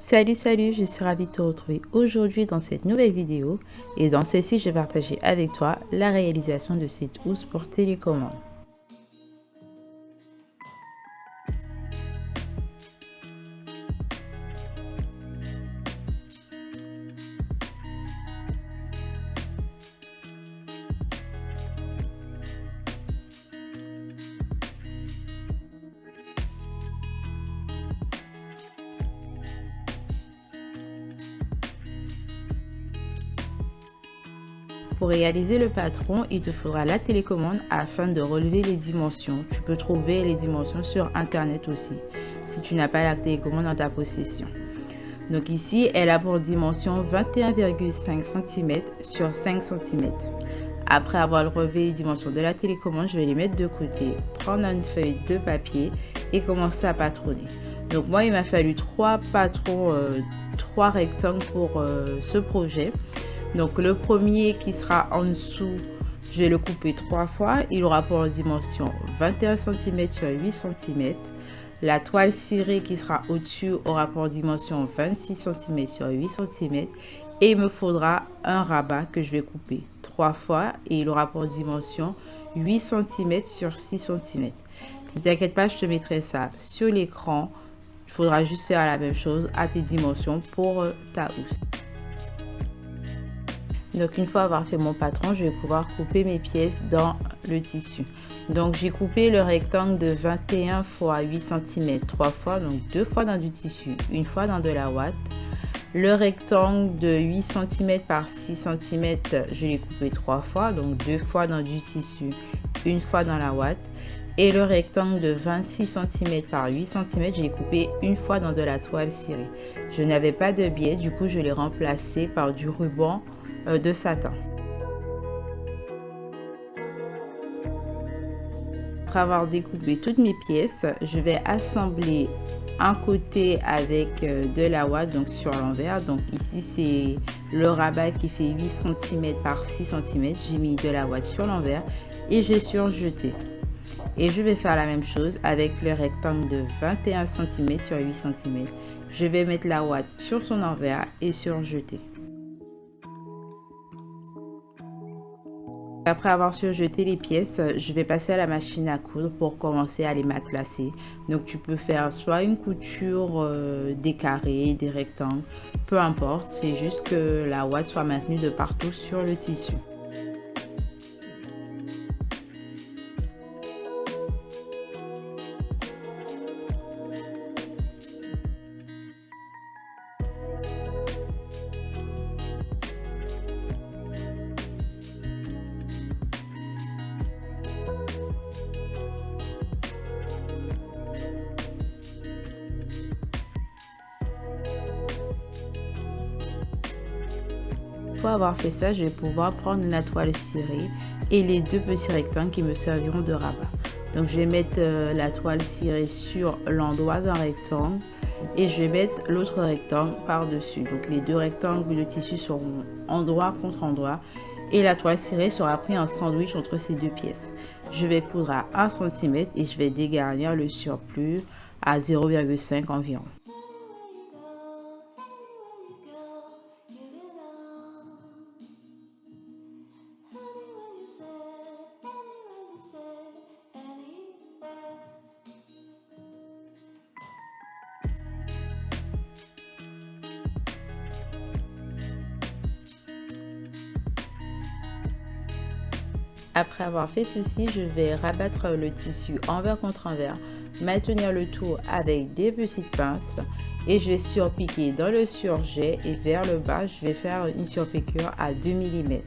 Salut, je suis ravie de te retrouver aujourd'hui dans cette nouvelle vidéo et dans celle-ci, je vais partager avec toi la réalisation de cette housse pour télécommande. Pour réaliser le patron, il te faudra la télécommande afin de relever les dimensions. Tu peux trouver les dimensions sur internet aussi, si tu n'as pas la télécommande dans ta possession. Donc ici, elle a pour dimension 21,5 cm sur 5 cm. Après avoir relevé les dimensions de la télécommande, je vais les mettre de côté, prendre une feuille de papier et commencer à patronner. Donc moi, il m'a fallu 3 patrons, 3 rectangles pour ce projet. Donc le premier qui sera en dessous, je vais le couper 3 fois. Il aura pour dimension 21 cm sur 8 cm. La toile cirée qui sera au-dessus aura pour dimension 26 cm sur 8 cm. Et il me faudra un rabat que je vais couper 3 fois et il aura pour dimension 8 cm sur 6 cm. Ne t'inquiète pas, je te mettrai ça sur l'écran. Il faudra juste faire la même chose à tes dimensions pour ta housse. Donc une fois avoir fait mon patron, je vais pouvoir couper mes pièces dans le tissu. Donc j'ai coupé le rectangle de 21 x 8 cm 3 fois, donc 2 fois dans du tissu, une fois dans de la ouate. Le rectangle de 8 cm par 6 cm, je l'ai coupé 3 fois, donc 2 fois dans du tissu, une fois dans la ouate. Et le rectangle de 26 cm par 8 cm, je l'ai coupé une fois dans de la toile cirée. Je n'avais pas de biais, du coup je l'ai remplacé par du ruban de satin. Après avoir découpé toutes mes pièces, je vais assembler un côté avec de la ouate, donc sur l'envers. Donc ici c'est le rabat qui fait 8 cm par 6 cm. J'ai mis de la ouate sur l'envers et j'ai surjeté. Et je vais faire la même chose avec le rectangle de 21 cm sur 8 cm. Je vais mettre la ouate sur son envers et surjeter. Après avoir surjeté les pièces, je vais passer à la machine à coudre pour commencer à les matelasser. Donc tu peux faire soit une couture des carrés, des rectangles, peu importe, c'est juste que la ouate soit maintenue de partout sur le tissu. Pour avoir fait ça, je vais pouvoir prendre la toile cirée et les deux petits rectangles qui me serviront de rabat. Donc je vais mettre la toile cirée sur l'endroit d'un rectangle et je vais mettre l'autre rectangle par-dessus. Donc les deux rectangles de tissu seront endroit contre endroit et la toile cirée sera prise en sandwich entre ces deux pièces. Je vais coudre à 1 cm et je vais dégarnir le surplus à 0,5 environ. Après avoir fait ceci, je vais rabattre le tissu envers contre envers, maintenir le tout avec des petites pinces et je vais surpiquer dans le surjet et vers le bas, je vais faire une surpiqûre à 2 mm.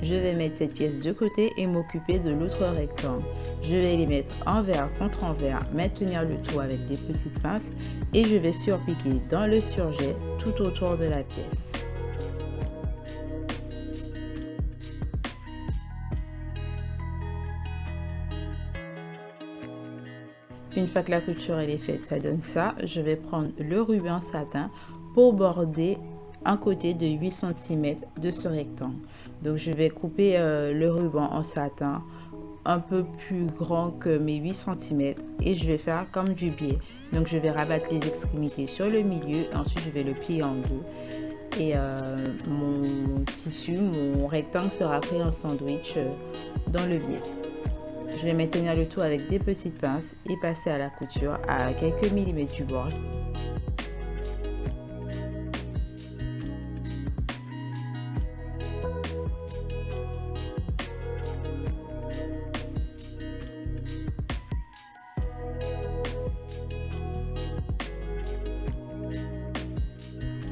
Je vais mettre cette pièce de côté et m'occuper de l'autre rectangle. Je vais les mettre envers contre envers, maintenir le tout avec des petites pinces et je vais surpiquer dans le surjet tout autour de la pièce. Une fois que la couture elle est faite, ça donne ça. Je vais prendre le ruban satin pour border un côté de 8 cm de ce rectangle. Donc je vais couper le ruban en satin un peu plus grand que mes 8 cm et je vais faire comme du biais. Donc je vais rabattre les extrémités sur le milieu et ensuite je vais le plier en deux. Et mon tissu, mon rectangle sera pris en sandwich dans le biais. Je vais maintenir le tout avec des petites pinces et passer à la couture à quelques millimètres du bord.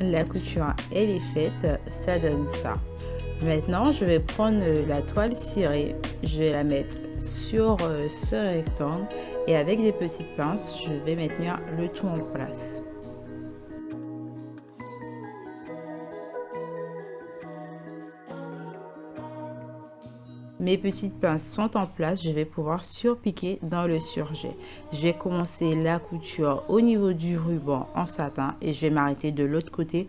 La couture elle est faite, ça donne ça. Maintenant je vais prendre la toile cirée, je vais la mettre sur ce rectangle et avec des petites pinces je vais maintenir le tout en place. Mes petites pinces sont en place, je vais pouvoir surpiquer dans le surjet. Je vais commencer la couture au niveau du ruban en satin et je vais m'arrêter de l'autre côté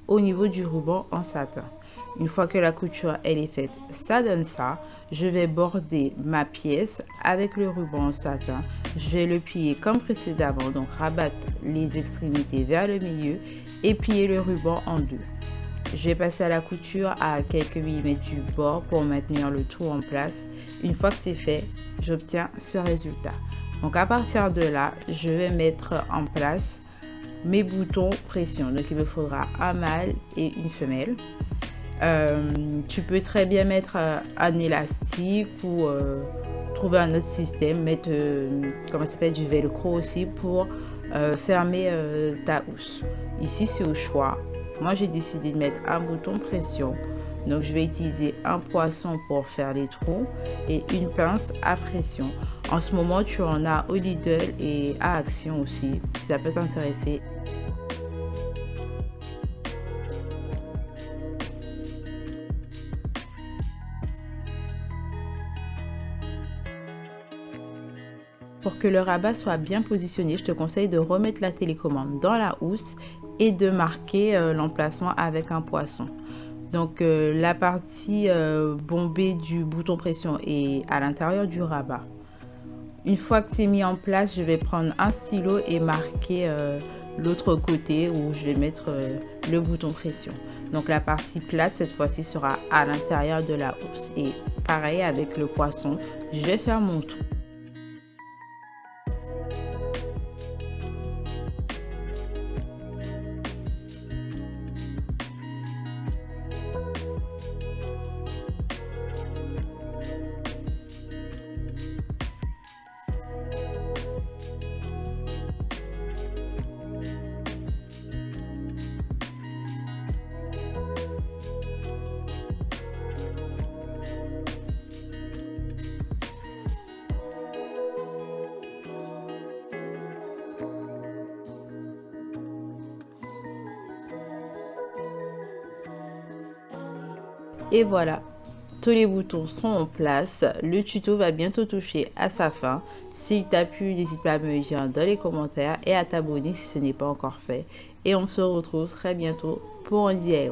au niveau du ruban en satin. Une fois que la couture elle est faite, ça donne ça. Je vais border ma pièce avec le ruban en satin. Je vais le plier comme précédemment, donc rabattre les extrémités vers le milieu et plier le ruban en deux. Je vais passer à la couture à quelques millimètres du bord pour maintenir le tout en place. Une fois que c'est fait, j'obtiens ce résultat. Donc à partir de là, je vais mettre en place mes boutons pression. Donc il me faudra un mâle et une femelle. Tu peux très bien mettre un élastique ou trouver un autre système, mettre comment ça s'appelle, du velcro aussi pour fermer ta housse. Ici c'est au choix. Moi j'ai décidé de mettre un bouton pression, donc je vais utiliser un poinçon pour faire les trous et une pince à pression. En ce moment tu en as au Lidl et à Action aussi, si ça peut t'intéresser. Pour que le rabat soit bien positionné, je te conseille de remettre la télécommande dans la housse et de marquer l'emplacement avec un poinçon. Donc la partie bombée du bouton pression est à l'intérieur du rabat. Une fois que c'est mis en place, je vais prendre un stylo et marquer l'autre côté où je vais mettre le bouton pression. Donc la partie plate cette fois-ci sera à l'intérieur de la housse. Et pareil avec le poinçon, je vais faire mon trou. Et voilà, tous les boutons sont en place. Le tuto va bientôt toucher à sa fin. S'il t'a plu, n'hésite pas à me le dire dans les commentaires et à t'abonner si ce n'est pas encore fait. Et on se retrouve très bientôt pour un DIY.